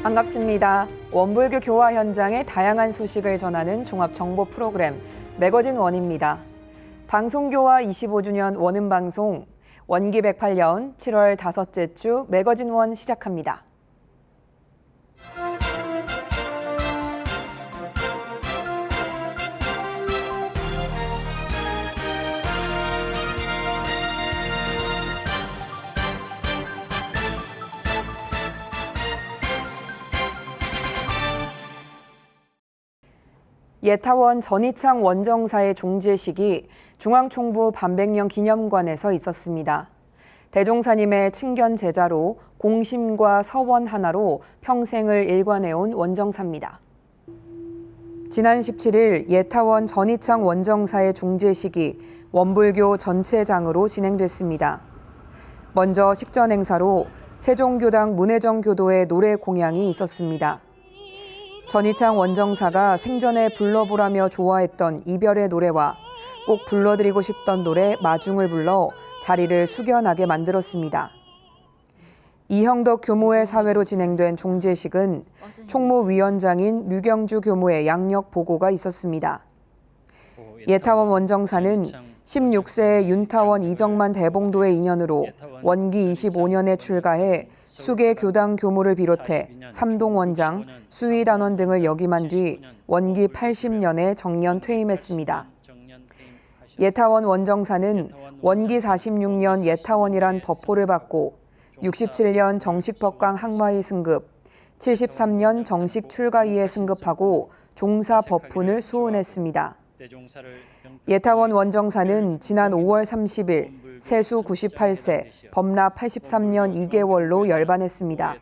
반갑습니다. 원불교 교화 현장의 다양한 소식을 전하는 종합 정보 프로그램 매거진 원입니다. 방송교화 25주년 원음방송 원기 108년 7월 5째 주 매거진 원 시작합니다. 예타원 전희창 원정사의 종제식이 중앙총부 반백년 기념관에서 있었습니다. 대종사님의 친견 제자로 공심과 서원 하나로 평생을 일관해온 원정사입니다. 지난 17일 예타원 전희창 원정사의 종제식이 원불교 전체장으로 진행됐습니다. 먼저 식전 행사로 세종교당 문혜정교도의 노래 공양이 있었습니다. 전희창 원정사가 생전에 불러보라며 좋아했던 이별의 노래와 꼭 불러드리고 싶던 노래 마중을 불러 자리를 숙연하게 만들었습니다. 이형덕 교무의 사회로 진행된 종제식은 총무위원장인 류경주 교무의 양력 보고가 있었습니다. 예타원 원정사는 16세의 윤타원 이정만 대봉도의 인연으로 원기 25년에 출가해 수계 교당 교무를 비롯해 삼동원장, 수의단원 등을 역임한 뒤 원기 80년에 정년 퇴임했습니다. 예타원 원정사는 원기 46년 예타원이란 법호를 받고 67년 정식 법강 항마의 승급, 73년 정식 출가의에 승급하고 종사 법훈을 수훈했습니다. 예타원 원정사는 지난 5월 30일 세수 98세, 법나 83년 2개월로 열반했습니다.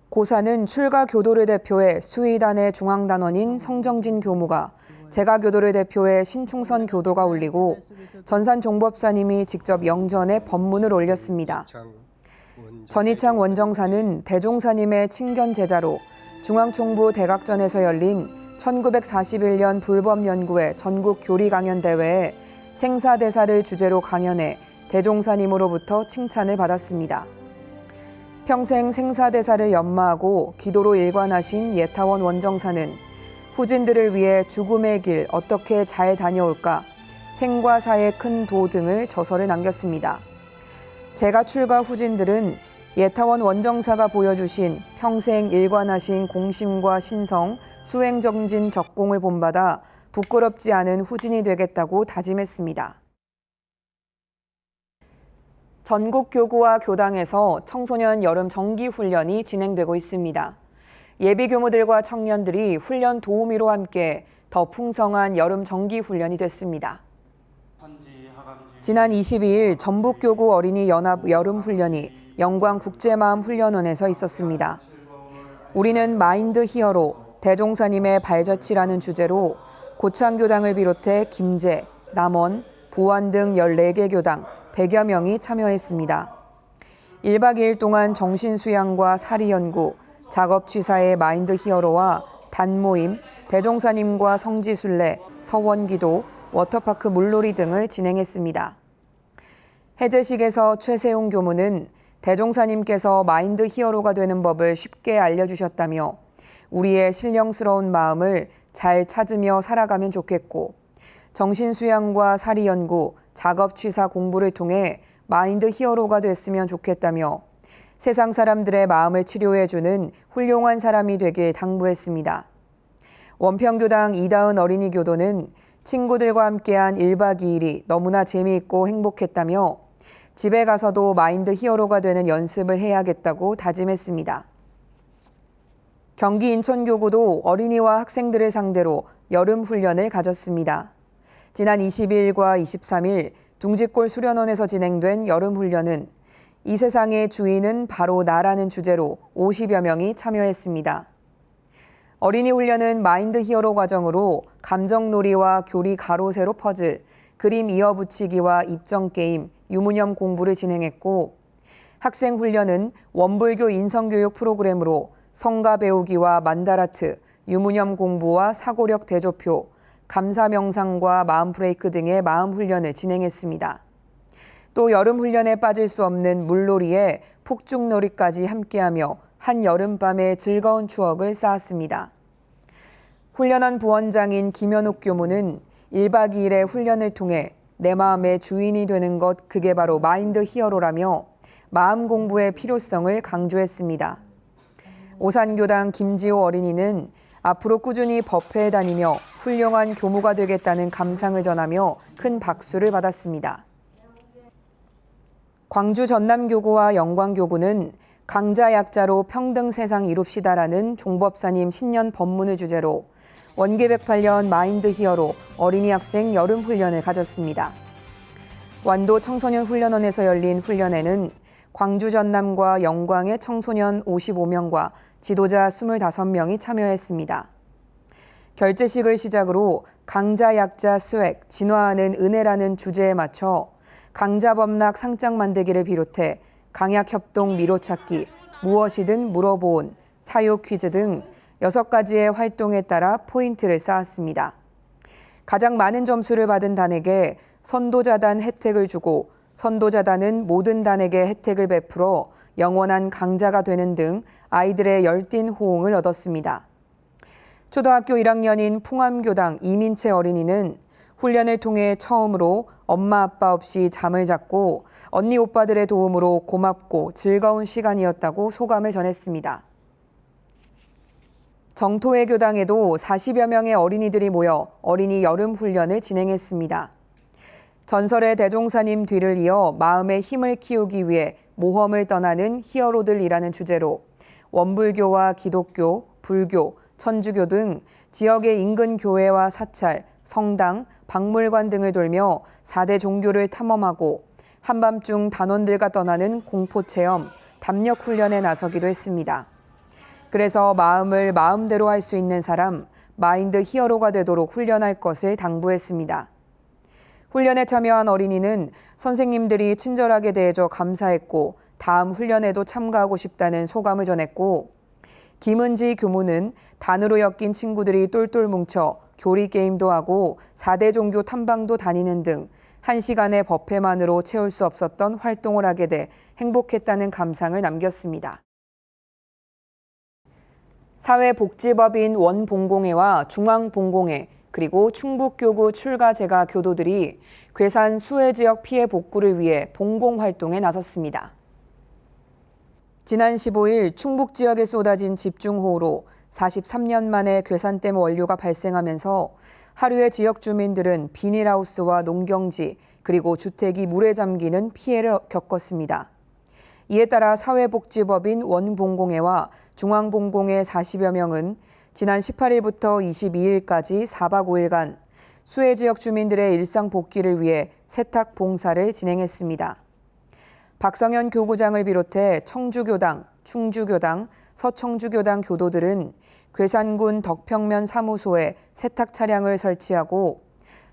고사는 출가 교도를 대표해 수의단의 중앙단원인 성정진 교무가, 재가 교도를 대표해 신충선 교도가 올리고 전산 종법사님이 직접 영전에 법문을 올렸습니다. 전희창 원정사는 대종사님의 친견 제자로 중앙총부 대각전에서 열린 1941년 불법연구회 전국 교리강연대회에 생사대사를 주제로 강연해 대종사님으로부터 칭찬을 받았습니다. 평생 생사대사를 연마하고 기도로 일관하신 예타원 원정사는 후진들을 위해 죽음의 길 어떻게 잘 다녀올까, 생과 사의 큰 도 등을 저서를 남겼습니다. 재가 출가 후진들은 예타원 원정사가 보여주신 평생 일관하신 공심과 신성, 수행정진 적공을 본받아 부끄럽지 않은 후진이 되겠다고 다짐했습니다. 전국 교구와 교당에서 청소년 여름 정기 훈련이 진행되고 있습니다. 예비 교무들과 청년들이 훈련 도우미로 함께 더 풍성한 여름 정기 훈련이 됐습니다. 지난 22일 전북교구 어린이 연합 여름 훈련이 영광국제마음훈련원에서 있었습니다. 우리는 마인드 히어로, 대종사님의 발자취라는 주제로 고창교당을 비롯해 김제, 남원, 부안 등 14개 교당 100여 명이 참여했습니다. 1박 2일 동안 정신수양과 사리연구, 작업취사의 마인드 히어로와 단모임, 대종사님과 성지순례, 서원기도, 워터파크 물놀이 등을 진행했습니다. 해제식에서 최세웅 교무는 대종사님께서 마인드 히어로가 되는 법을 쉽게 알려주셨다며 우리의 신령스러운 마음을 잘 찾으며 살아가면 좋겠고 정신수양과 사리연구, 작업취사 공부를 통해 마인드 히어로가 됐으면 좋겠다며 세상 사람들의 마음을 치료해주는 훌륭한 사람이 되길 당부했습니다. 원평교당 이다은 어린이 교도는 친구들과 함께한 1박 2일이 너무나 재미있고 행복했다며 집에 가서도 마인드 히어로가 되는 연습을 해야겠다고 다짐했습니다. 경기 인천교구도 어린이와 학생들을 상대로 여름 훈련을 가졌습니다. 지난 22일과 23일 둥지골 수련원에서 진행된 여름 훈련은 이 세상의 주인은 바로 나라는 주제로 50여 명이 참여했습니다. 어린이 훈련은 마인드 히어로 과정으로 감정놀이와 교리 가로세로 퍼즐, 그림 이어붙이기와 입정게임, 유무념 공부를 진행했고 학생 훈련은 원불교 인성교육 프로그램으로 성가 배우기와 만다라트, 유무념 공부와 사고력 대조표, 감사 명상과 마음 브레이크 등의 마음 훈련을 진행했습니다. 또 여름 훈련에 빠질 수 없는 물놀이에 폭죽놀이까지 함께하며 한 여름밤의 즐거운 추억을 쌓았습니다. 훈련한 부원장인 김현욱 교무는 1박 2일의 훈련을 통해 내 마음의 주인이 되는 것 그게 바로 마인드 히어로라며 마음 공부의 필요성을 강조했습니다. 오산교당 김지호 어린이는 앞으로 꾸준히 법회에 다니며 훌륭한 교무가 되겠다는 감상을 전하며 큰 박수를 받았습니다. 광주 전남교구와 영광교구는 강자 약자로 평등 세상 이룹시다라는 종법사님 신년 법문을 주제로 원기 108년 마인드 히어로 어린이 학생 여름 훈련을 가졌습니다. 완도 청소년 훈련원에서 열린 훈련에는 광주 전남과 영광의 청소년 55명과 지도자 25명이 참여했습니다. 결제식을 시작으로 강자 약자 스웩, 진화하는 은혜라는 주제에 맞춰 강자 범락 상장 만들기를 비롯해 강약 협동 미로찾기, 무엇이든 물어보온, 사유 퀴즈 등 6가지의 활동에 따라 포인트를 쌓았습니다. 가장 많은 점수를 받은 단에게 선도자단 혜택을 주고 선도자단은 모든 단에게 혜택을 베풀어 영원한 강자가 되는 등 아이들의 열띤 호응을 얻었습니다. 초등학교 1학년인 풍암교당 이민채 어린이는 훈련을 통해 처음으로 엄마 아빠 없이 잠을 잤고 언니 오빠들의 도움으로 고맙고 즐거운 시간이었다고 소감을 전했습니다. 정토회 교당에도 40여 명의 어린이들이 모여 어린이 여름 훈련을 진행했습니다. 전설의 대종사님 뒤를 이어 마음의 힘을 키우기 위해 모험을 떠나는 히어로들이라는 주제로 원불교와 기독교, 불교, 천주교 등 지역의 인근 교회와 사찰, 성당, 박물관 등을 돌며 4대 종교를 탐험하고 한밤중 단원들과 떠나는 공포체험, 담력훈련에 나서기도 했습니다. 그래서 마음을 마음대로 할 수 있는 사람, 마인드 히어로가 되도록 훈련할 것을 당부했습니다. 훈련에 참여한 어린이는 선생님들이 친절하게 대해줘 감사했고 다음 훈련에도 참가하고 싶다는 소감을 전했고 김은지 교무는 단으로 엮인 친구들이 똘똘 뭉쳐 교리 게임도 하고 4대 종교 탐방도 다니는 등 1시간의 법회만으로 채울 수 없었던 활동을 하게 돼 행복했다는 감상을 남겼습니다. 사회복지법인 원봉공회와 중앙봉공회 그리고 충북교구 출가제가 교도들이 괴산 수해지역 피해 복구를 위해 봉공활동에 나섰습니다. 지난 15일 충북 지역에 쏟아진 집중호우로 43년 만에 괴산댐 원료가 발생하면서 하루에 지역 주민들은 비닐하우스와 농경지 그리고 주택이 물에 잠기는 피해를 겪었습니다. 이에 따라 사회복지법인 원봉공회와 중앙봉공회 40여 명은 지난 18일부터 22일까지 4박 5일간 수해 지역 주민들의 일상 복귀를 위해 세탁 봉사를 진행했습니다. 박성현 교구장을 비롯해 청주교당, 충주교당, 서청주교당 교도들은 괴산군 덕평면 사무소에 세탁 차량을 설치하고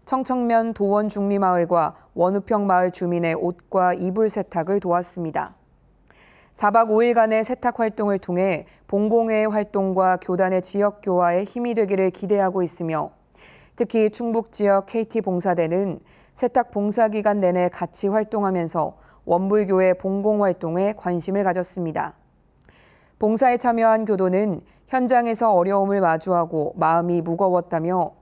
청청면 도원 중리마을과 원우평 마을 주민의 옷과 이불 세탁을 도왔습니다. 4박 5일간의 세탁 활동을 통해 봉공회의 활동과 교단의 지역 교화에 힘이 되기를 기대하고 있으며 특히 충북 지역 KT봉사대는 세탁 봉사 기간 내내 같이 활동하면서 원불교의 봉공활동에 관심을 가졌습니다. 봉사에 참여한 교도는 현장에서 어려움을 마주하고 마음이 무거웠다며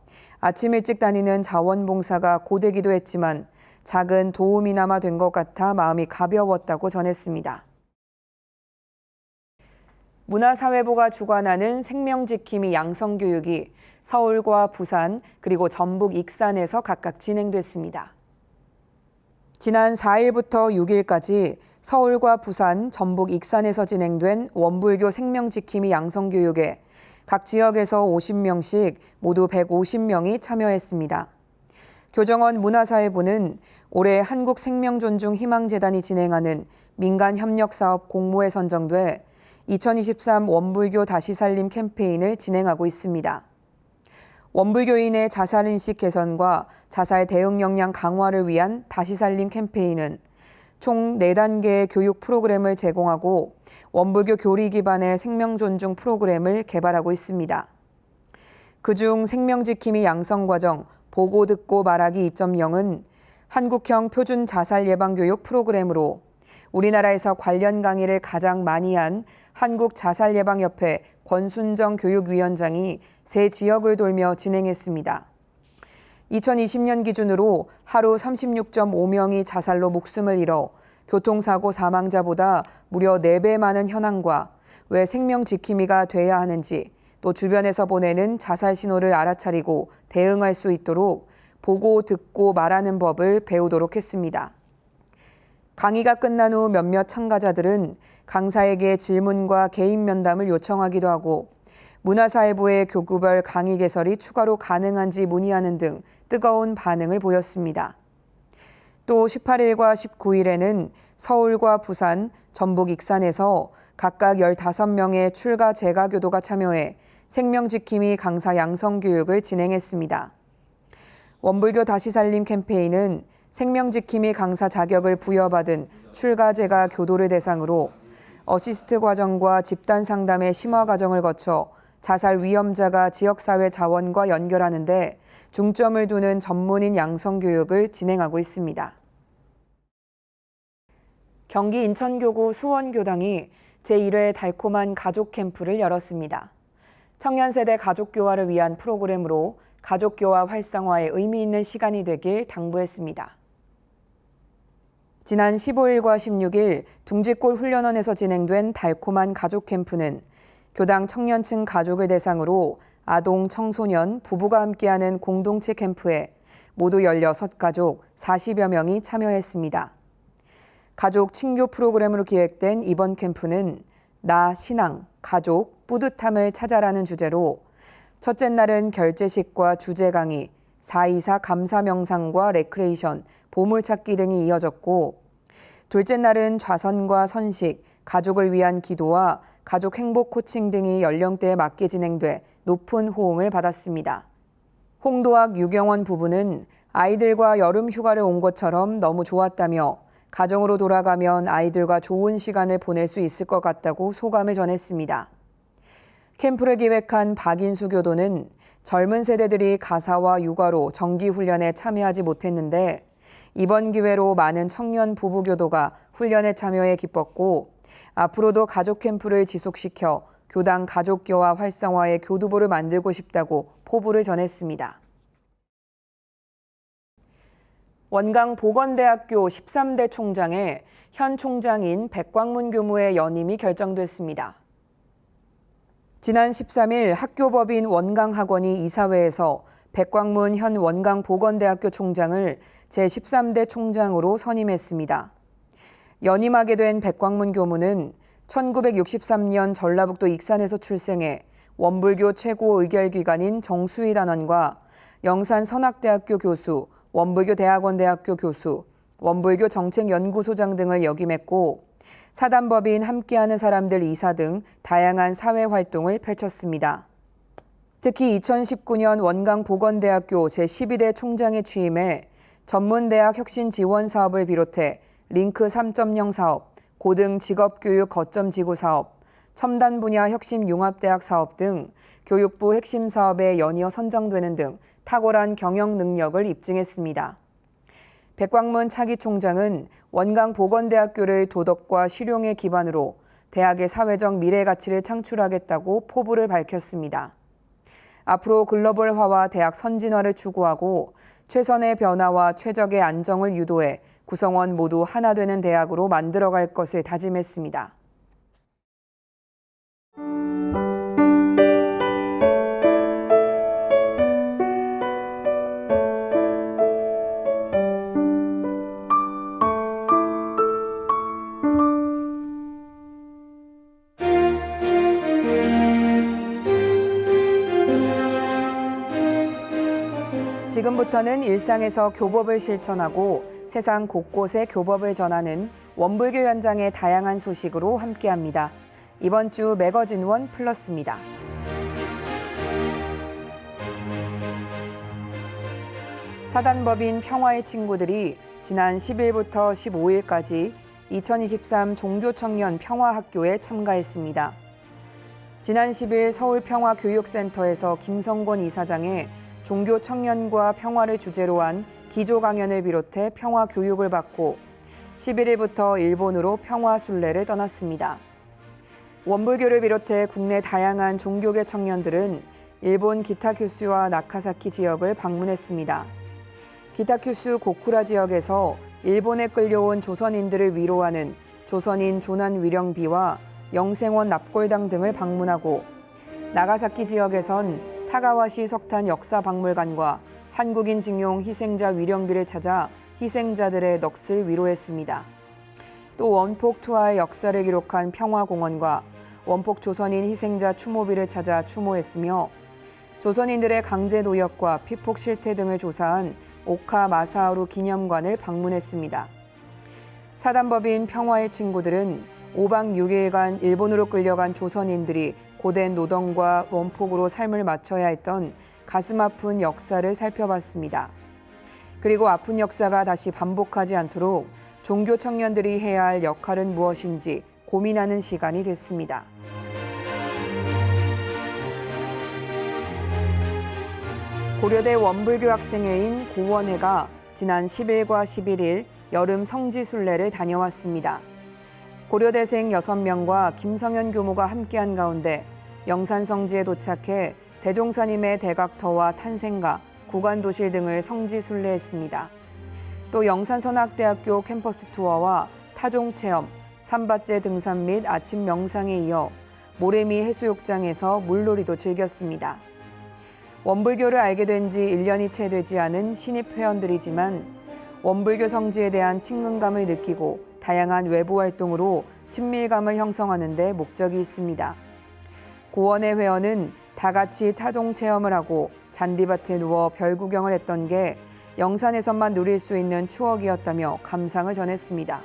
아침 일찍 다니는 자원봉사가 고되기도 했지만 작은 도움이나마 된 것 같아 마음이 가벼웠다고 전했습니다. 문화사회부가 주관하는 생명지킴이 양성교육이 서울과 부산 그리고 전북 익산에서 각각 진행됐습니다. 지난 4일부터 6일까지 서울과 부산, 전북 익산에서 진행된 원불교 생명지킴이 양성교육에 각 지역에서 50명씩 모두 150명이 참여했습니다. 교정원 문화사회부는 올해 한국생명존중희망재단이 진행하는 민간협력사업 공모에 선정돼 2023 원불교 다시살림 캠페인을 진행하고 있습니다. 원불교인의 자살인식 개선과 자살 대응 역량 강화를 위한 다시살림 캠페인은 총 4단계의 교육 프로그램을 제공하고 원불교 교리 기반의 생명존중 프로그램을 개발하고 있습니다. 그중 생명지킴이 양성과정 보고 듣고 말하기 2.0은 한국형 표준 자살 예방교육 프로그램으로 우리나라에서 관련 강의를 가장 많이 한 한국자살예방협회 권순정 교육위원장이 세 지역을 돌며 진행했습니다. 2020년 기준으로 하루 36.5명이 자살로 목숨을 잃어 교통사고 사망자보다 무려 4배 많은 현황과 왜 생명 지킴이가 돼야 하는지, 또 주변에서 보내는 자살 신호를 알아차리고 대응할 수 있도록 보고 듣고 말하는 법을 배우도록 했습니다. 강의가 끝난 후 몇몇 참가자들은 강사에게 질문과 개인 면담을 요청하기도 하고 문화사회부의 교구별 강의 개설이 추가로 가능한지 문의하는 등 뜨거운 반응을 보였습니다. 또 18일과 19일에는 서울과 부산, 전북 익산에서 각각 15명의 출가 재가 교도가 참여해 생명지킴이 강사 양성 교육을 진행했습니다. 원불교 다시 살림 캠페인은 생명지킴이 강사 자격을 부여받은 출가 재가 교도를 대상으로 어시스트 과정과 집단 상담의 심화 과정을 거쳐 자살 위험자가 지역사회 자원과 연결하는 데 중점을 두는 전문인 양성 교육을 진행하고 있습니다. 경기 인천교구 수원교당이 제1회 달콤한 가족 캠프를 열었습니다. 청년 세대 가족 교화를 위한 프로그램으로 가족 교화 활성화에 의미 있는 시간이 되길 당부했습니다. 지난 15일과 16일 둥지골 훈련원에서 진행된 달콤한 가족 캠프는 교당 청년층 가족을 대상으로 아동, 청소년, 부부가 함께하는 공동체 캠프에 모두 16가족 40여 명이 참여했습니다. 가족 친교 프로그램으로 기획된 이번 캠프는 나, 신앙, 가족, 뿌듯함을 찾아라는 주제로 첫째 날은 결제식과 주제 강의, 424 감사 명상과 레크레이션, 보물찾기 등이 이어졌고 둘째 날은 좌선과 선식, 가족을 위한 기도와 가족 행복 코칭 등이 연령대에 맞게 진행돼 높은 호응을 받았습니다. 홍도학 유경원 부부는 아이들과 여름 휴가를 온 것처럼 너무 좋았다며 가정으로 돌아가면 아이들과 좋은 시간을 보낼 수 있을 것 같다고 소감을 전했습니다. 캠프를 기획한 박인수 교도는 젊은 세대들이 가사와 육아로 정기훈련에 참여하지 못했는데 이번 기회로 많은 청년 부부 교도가 훈련에 참여해 기뻤고 앞으로도 가족 캠프를 지속시켜 교당 가족교화 활성화의 교두보를 만들고 싶다고 포부를 전했습니다. 원광보건대학교 13대 총장에 현 총장인 백광문 교무의 연임이 결정됐습니다. 지난 13일 학교법인 원광학원이 이사회에서 백광문 현 원광보건대학교 총장을 제13대 총장으로 선임했습니다. 연임하게 된 백광문 교무는 1963년 전라북도 익산에서 출생해 원불교 최고 의결기관인 정수희 단원과 영산선악대학교 교수, 원불교 대학원대학교 교수, 원불교 정책연구소장 등을 역임했고 사단법인 함께하는 사람들 이사 등 다양한 사회활동을 펼쳤습니다. 특히 2019년 원광보건대학교 제12대 총장에 취임해 전문대학 혁신 지원 사업을 비롯해 링크 3.0 사업, 고등 직업교육 거점 지구 사업, 첨단 분야 혁신 융합대학 사업 등 교육부 핵심 사업에 연이어 선정되는 등 탁월한 경영 능력을 입증했습니다. 백광문 차기 총장은 원광보건대학교를 도덕과 실용의 기반으로 대학의 사회적 미래 가치를 창출하겠다고 포부를 밝혔습니다. 앞으로 글로벌화와 대학 선진화를 추구하고 최선의 변화와 최적의 안정을 유도해 구성원 모두 하나 되는 대학으로 만들어갈 것을 다짐했습니다. 지금부터는 일상에서 교법을 실천하고 세상 곳곳에 교법을 전하는 원불교 현장의 다양한 소식으로 함께합니다. 이번 주 매거진 원 플러스입니다. 사단법인 평화의 친구들이 지난 10일부터 15일까지 2023 종교청년 평화학교에 참가했습니다. 지난 10일 서울평화교육센터에서 김성권 이사장의 종교 청년과 평화를 주제로 한 기조 강연을 비롯해 평화 교육을 받고 11일부터 일본으로 평화순례를 떠났습니다. 원불교를 비롯해 국내 다양한 종교계 청년들은 일본 기타큐슈와 나카사키 지역을 방문했습니다. 기타큐슈 고쿠라 지역에서 일본에 끌려온 조선인들을 위로하는 조선인 조난위령비와 영생원 납골당 등을 방문하고, 나가사키 지역에선 타가와시 석탄 역사박물관과 한국인 징용 희생자 위령비를 찾아 희생자들의 넋을 위로했습니다. 또 원폭 투하의 역사를 기록한 평화공원과 원폭 조선인 희생자 추모비를 찾아 추모했으며, 조선인들의 강제 노역과 피폭 실태 등을 조사한 오카 마사하루 기념관을 방문했습니다. 사단법인 평화의 친구들은 5박 6일간 일본으로 끌려간 조선인들이 고된 노동과 원폭으로 삶을 마쳐야 했던 가슴 아픈 역사를 살펴봤습니다. 그리고 아픈 역사가 다시 반복하지 않도록 종교 청년들이 해야 할 역할은 무엇인지 고민하는 시간이 됐습니다. 고려대 원불교 학생회인 고원회가 지난 10일과 11일 여름 성지순례를 다녀왔습니다. 고려대생 6명과 김성현 교무가 함께한 가운데 영산성지에 도착해 대종사님의 대각터와 탄생가, 구관도실 등을 성지순례했습니다. 또 영산선학대학교 캠퍼스 투어와 타종체험, 산밭제 등산 및 아침 명상에 이어 모래미 해수욕장에서 물놀이도 즐겼습니다. 원불교를 알게 된 지 1년이 채 되지 않은 신입 회원들이지만 원불교 성지에 대한 친근감을 느끼고 다양한 외부 활동으로 친밀감을 형성하는 데 목적이 있습니다. 고원의 회원은 다 같이 타종 체험을 하고 잔디밭에 누워 별 구경을 했던 게 영산에서만 누릴 수 있는 추억이었다며 감상을 전했습니다.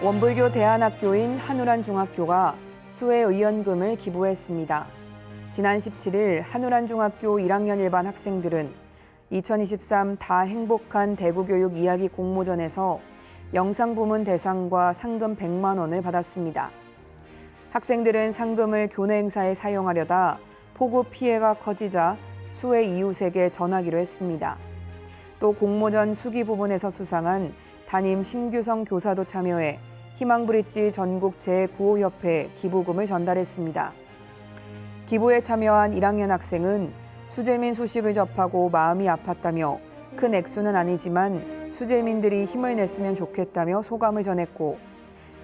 원불교 대안학교인 한우란 중학교가 수혜 의연금을 기부했습니다. 지난 17일 한우란 중학교 1학년 일반 학생들은 2023 다 행복한 대구교육 이야기 공모전에서 영상부문 대상과 상금 100만 원을 받았습니다. 학생들은 상금을 교내 행사에 사용하려다 폭우 피해가 커지자 수혜 이웃에게 전하기로 했습니다. 또 공모전 수기 부분에서 수상한 담임 신규성 교사도 참여해 희망브릿지 전국 제9호협회에 기부금을 전달했습니다. 기부에 참여한 1학년 학생은 수재민 소식을 접하고 마음이 아팠다며 큰 액수는 아니지만 수재민들이 힘을 냈으면 좋겠다며 소감을 전했고,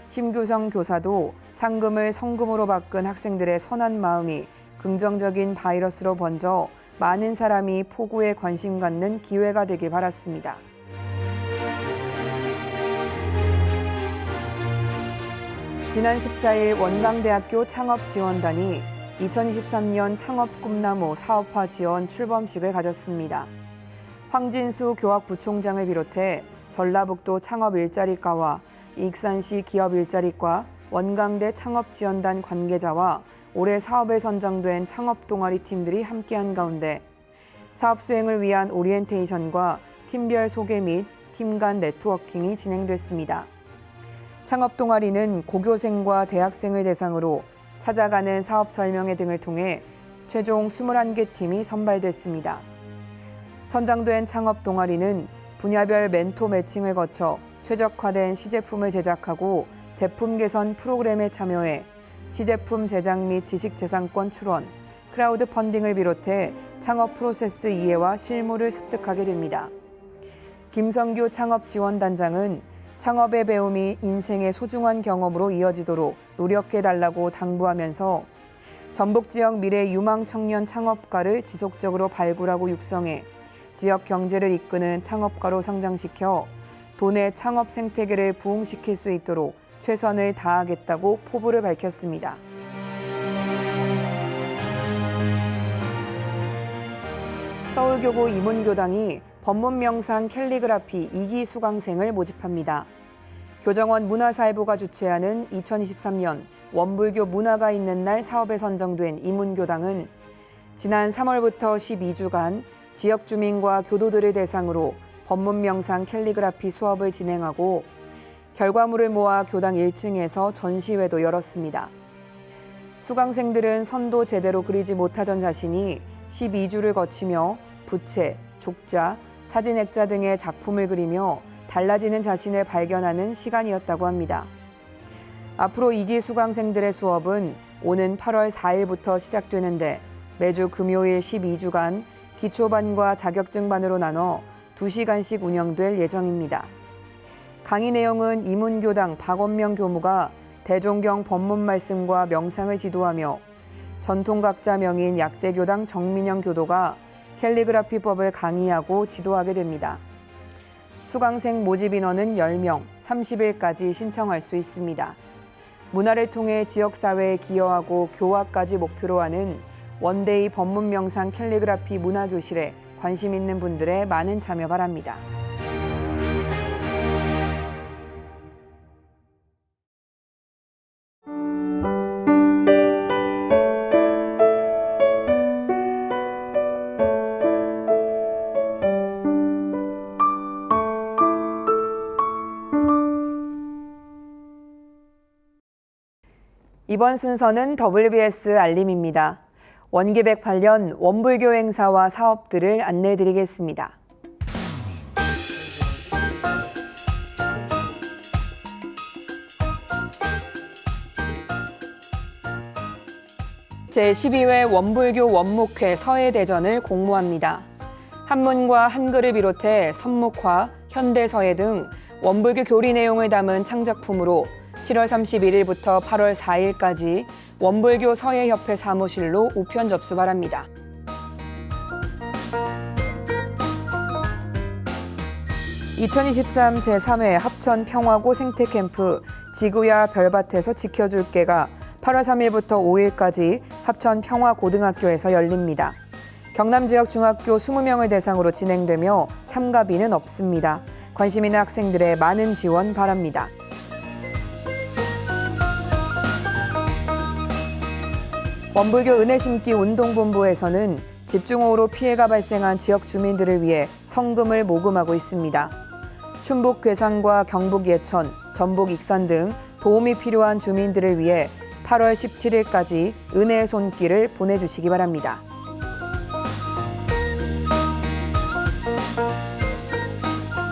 심규성 교사도 상금을 성금으로 바꾼 학생들의 선한 마음이 긍정적인 바이러스로 번져 많은 사람이 폭우에 관심 갖는 기회가 되길 바랐습니다. 지난 14일 원광대학교 창업지원단이 2023년 창업 꿈나무 사업화 지원 출범식을 가졌습니다. 황진수 교학부총장을 비롯해 전라북도 창업 일자리과와 익산시 기업 일자리과, 원광대 창업지원단 관계자와 올해 사업에 선정된 창업 동아리 팀들이 함께한 가운데 사업 수행을 위한 오리엔테이션과 팀별 소개 및 팀 간 네트워킹이 진행됐습니다. 창업 동아리는 고교생과 대학생을 대상으로 찾아가는 사업 설명회 등을 통해 최종 21개 팀이 선발됐습니다. 선정된 창업 동아리는 분야별 멘토 매칭을 거쳐 최적화된 시제품을 제작하고 제품 개선 프로그램에 참여해 시제품 제작 및 지식재산권 출원, 크라우드 펀딩을 비롯해 창업 프로세스 이해와 실무를 습득하게 됩니다. 김성규 창업지원단장은 창업의 배움이 인생의 소중한 경험으로 이어지도록 노력해달라고 당부하면서 전북 지역 미래 유망 청년 창업가를 지속적으로 발굴하고 육성해 지역 경제를 이끄는 창업가로 성장시켜 도내 창업 생태계를 부흥시킬 수 있도록 최선을 다하겠다고 포부를 밝혔습니다. 서울교구 이문교당이 법문명상 캘리그라피 2기 수강생을 모집합니다. 교정원 문화사회부가 주최하는 2023년 원불교 문화가 있는 날 사업에 선정된 이문교당은 지난 3월부터 12주간 지역 주민과 교도들을 대상으로 법문명상 캘리그라피 수업을 진행하고 결과물을 모아 교당 1층에서 전시회도 열었습니다. 수강생들은 선도 제대로 그리지 못하던 자신이 12주를 거치며 부채, 족자, 사진 액자 등의 작품을 그리며 달라지는 자신을 발견하는 시간이었다고 합니다. 앞으로 2기 수강생들의 수업은 오는 8월 4일부터 시작되는데 매주 금요일 12주간 기초반과 자격증반으로 나눠 2시간씩 운영될 예정입니다. 강의 내용은 이문교당 박원명 교무가 대종경 법문 말씀과 명상을 지도하며 전통각자 명인 약대교당 정민영 교도가 캘리그라피법을 강의하고 지도하게 됩니다. 수강생 모집 인원은 10명, 30일까지 신청할 수 있습니다. 문화를 통해 지역사회에 기여하고 교화까지 목표로 하는 원데이 법문명상 캘리그라피 문화교실에 관심 있는 분들의 많은 참여 바랍니다. 이번 순서는 WBS 알림입니다. 원기 108년 원불교 행사와 사업들을 안내해드리겠습니다. 제12회 원불교 원목회 서해대전을 공모합니다. 한문과 한글을 비롯해 선묵화, 현대서예 등 원불교 교리 내용을 담은 창작품으로 7월 31일부터 8월 4일까지 원불교 서예협회 사무실로 우편 접수 바랍니다. (2023) 제3회 합천 평화고 생태캠프 지구야 별밭에서 지켜줄게가 8월 3일부터 5일까지 합천 평화고등학교에서 열립니다. 경남 지역 중학교 20명을 대상으로 진행되며 참가비는 없습니다. 관심 있는 학생들의 많은 지원 바랍니다. 원불교 은혜심기 운동본부에서는 집중호우로 피해가 발생한 지역 주민들을 위해 성금을 모금하고 있습니다. 충북 괴산과 경북 예천, 전북 익산 등 도움이 필요한 주민들을 위해 8월 17일까지 은혜의 손길을 보내주시기 바랍니다.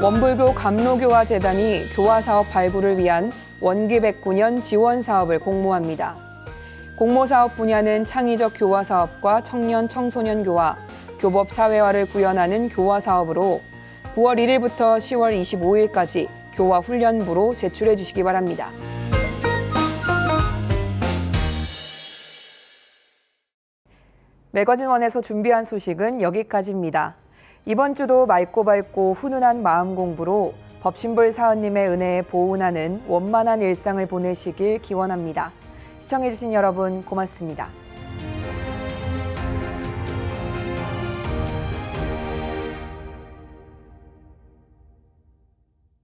원불교 감로교화 재단이 교화사업 발굴을 위한 원기 109년 지원 사업을 공모합니다. 공모사업 분야는 창의적 교화사업과 청년 청소년 교화, 교법 사회화를 구현하는 교화사업으로 9월 1일부터 10월 25일까지 교화훈련부로 제출해 주시기 바랍니다. 매거진원에서 준비한 소식은 여기까지입니다. 이번 주도 맑고 밝고 훈훈한 마음 공부로 법신불 사은님의 은혜에 보은하는 원만한 일상을 보내시길 기원합니다. 시청해주신 여러분 고맙습니다.